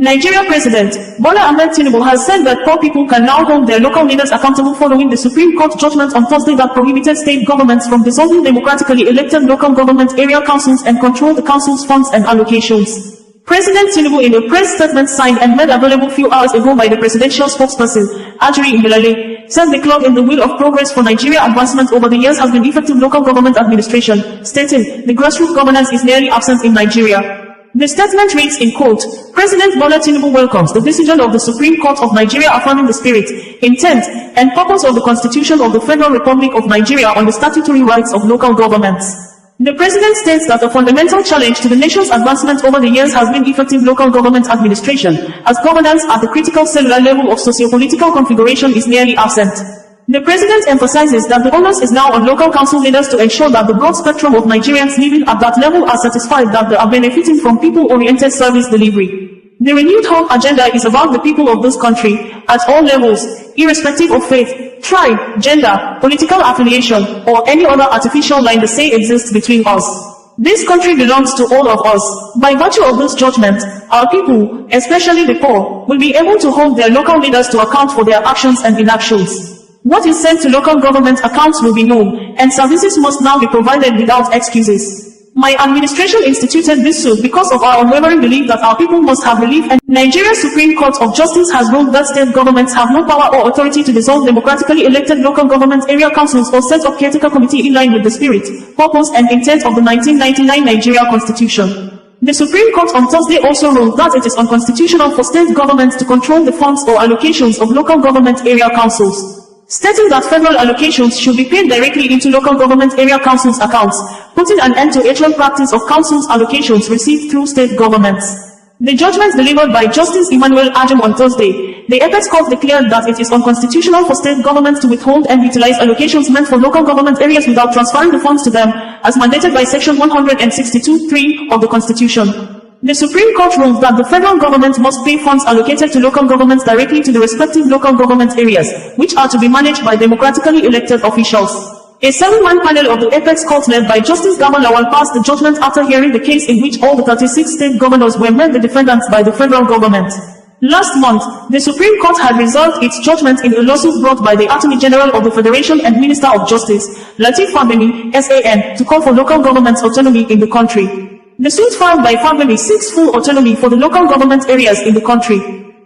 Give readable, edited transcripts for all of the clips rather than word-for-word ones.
Nigeria President Bola Ahmed Tinubu has said that poor people can now hold their local leaders accountable following the Supreme Court judgment on Thursday that prohibited state governments from dissolving democratically elected local government area councils and control the council's funds and allocations. President Tinubu, in a press statement signed and made available few hours ago by the presidential spokesperson, Ajuri Ngelale, said the clog in the wheel of progress for Nigeria advancement over the years has been effective local government administration, stating, the grassroots governance is nearly absent in Nigeria. The statement reads in quote, President Bola Tinubu welcomes the decision of the Supreme Court of Nigeria affirming the spirit, intent, and purpose of the Constitution of the Federal Republic of Nigeria on the statutory rights of local governments. The President states that a fundamental challenge to the nation's advancement over the years has been effective local government administration, as governance at the critical cellular level of socio-political configuration is nearly absent. The President emphasizes that the onus is now on local council leaders to ensure that the broad spectrum of Nigerians living at that level are satisfied that they are benefiting from people-oriented service delivery. The renewed hope agenda is about the people of this country, at all levels, irrespective of faith, tribe, gender, political affiliation, or any other artificial line the say exists between us. This country belongs to all of us. By virtue of this judgment, our people, especially the poor, will be able to hold their local leaders to account for their actions and inactions. What is sent to local government accounts will be known, and services must now be provided without excuses. My administration instituted this suit because of our unwavering belief that our people must have relief, and Nigeria's Supreme Court of Justice has ruled that state governments have no power or authority to dissolve democratically elected local government area councils or set up caretaker committee in line with the spirit, purpose and intent of the 1999 Nigeria Constitution. The Supreme Court on Thursday also ruled that it is unconstitutional for state governments to control the funds or allocations of local government area councils, stating that federal allocations should be paid directly into local government area councils' accounts, putting an end to echelon practice of councils' allocations received through state governments. The judgment delivered by Justice Emmanuel Ajim on Thursday, the Apex Court declared that it is unconstitutional for state governments to withhold and utilize allocations meant for local government areas without transferring the funds to them, as mandated by Section 162(3) of the Constitution. The Supreme Court ruled that the federal government must pay funds allocated to local governments directly to the respective local government areas, which are to be managed by democratically elected officials. A 7-man panel of the Apex Court led by Justice Garba Lawal passed the judgment after hearing the case in which all the 36 state governors were made the defendants by the federal government. Last month, the Supreme Court had resolved its judgment in a lawsuit brought by the Attorney General of the Federation and Minister of Justice, Lateef Fagbemi, SAN, to call for local government's autonomy in the country. The suit filed by Fagbemi seeks full autonomy for the local government areas in the country.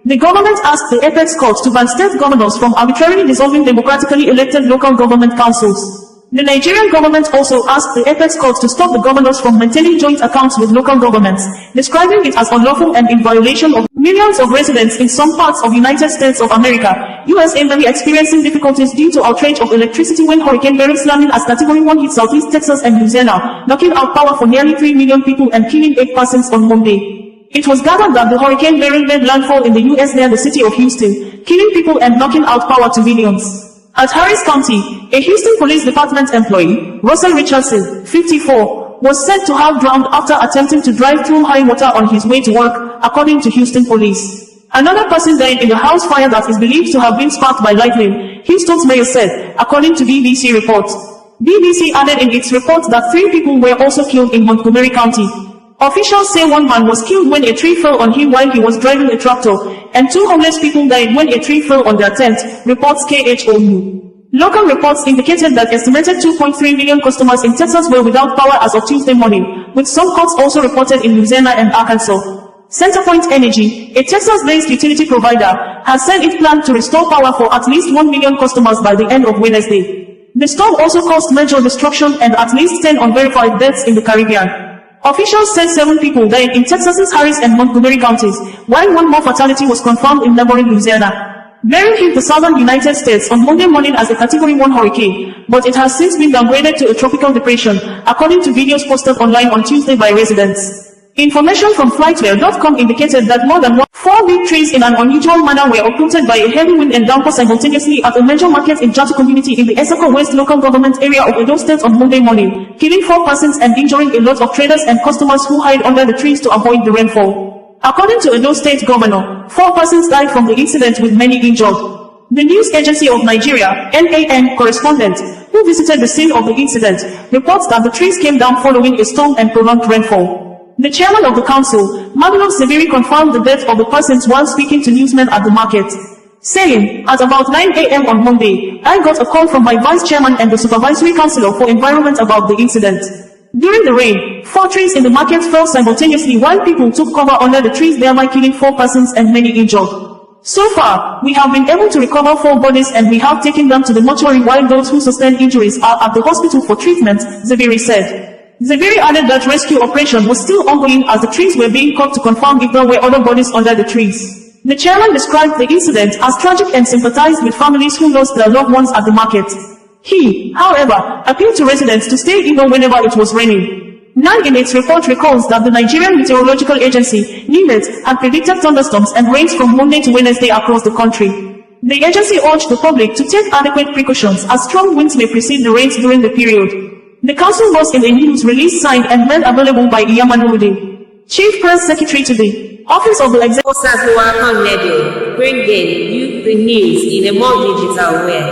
The government asked the Apex Court to ban state governors from arbitrarily dissolving democratically elected local government councils. The Nigerian government also asked the Apex Court to stop the governors from maintaining joint accounts with local governments, describing it as unlawful and in violation of millions of residents in some parts of United States of America, USA may be experiencing difficulties due to outrage of electricity when Hurricane Beryl slamming as Category 1 hit Southeast Texas and Louisiana, knocking out power for nearly 3 million people and killing 8 persons on Monday. It was gathered that the Hurricane Beryl made landfall in the U.S. near the city of Houston, killing people and knocking out power to millions. At Harris County, a Houston Police Department employee, Russell Richardson, 54, was said to have drowned after attempting to drive through high water on his way to work, according to Houston police. Another person died in a house fire that is believed to have been sparked by lightning, Houston's mayor said, according to BBC reports. BBC added in its report that 3 people were also killed in Montgomery County. Officials say 1 man was killed when a tree fell on him while he was driving a tractor, and 2 homeless people died when a tree fell on their tent, reports KHOU. Local reports indicated that estimated 2.3 million customers in Texas were without power as of Tuesday morning, with some cuts also reported in Louisiana and Arkansas. Centerpoint Energy, a Texas-based utility provider, has said it planned to restore power for at least 1 million customers by the end of Wednesday. The storm also caused major destruction and at least 10 unverified deaths in the Caribbean. Officials said 7 people died in Texas's Harris and Montgomery counties, while 1 more fatality was confirmed in neighboring Louisiana. Beryl hit the southern United States on Monday morning as a Category 1 hurricane, but it has since been downgraded to a tropical depression, according to videos posted online on Tuesday by residents. Information from Flightware.com indicated that more than 4 big trees in an unusual manner were uprooted by a heavy wind and downpour simultaneously at a major market in Jatu community in the Esako West local government area of Edo State on Monday morning, killing 4 persons and injuring a lot of traders and customers who hide under the trees to avoid the rainfall. According to Edo State Governor, 4 persons died from the incident with many injured. The News Agency of Nigeria, NAN, correspondent, who visited the scene of the incident, reports that the trees came down following a storm and prolonged rainfall. The chairman of the council, Magnum Severi, confirmed the death of the persons while speaking to newsmen at the market, saying, "At about 9 a.m. on Monday, I got a call from my vice chairman and the supervisory councillor for environment about the incident. During the rain, 4 trees in the market fell simultaneously while people took cover under the trees, thereby killing 4 persons and many injured. So far, we have been able to recover 4 bodies and we have taken them to the mortuary while those who sustained injuries are at the hospital for treatment," Severi said. Severi added that rescue operation was still ongoing as the trees were being cut to confirm if there were other bodies under the trees. The chairman described the incident as tragic and sympathized with families who lost their loved ones at the market. He, however, appealed to residents to stay indoors whenever it was raining. NAN in its report recalls that the Nigerian Meteorological Agency, NIMET, had predicted thunderstorms and rains from Monday to Wednesday across the country. The agency urged the public to take adequate precautions as strong winds may precede the rains during the period. The council was in a news release signed and made available by Iyamanu, Chief Press Secretary to the Office of the Executive. Bringing you the news in a more digital way.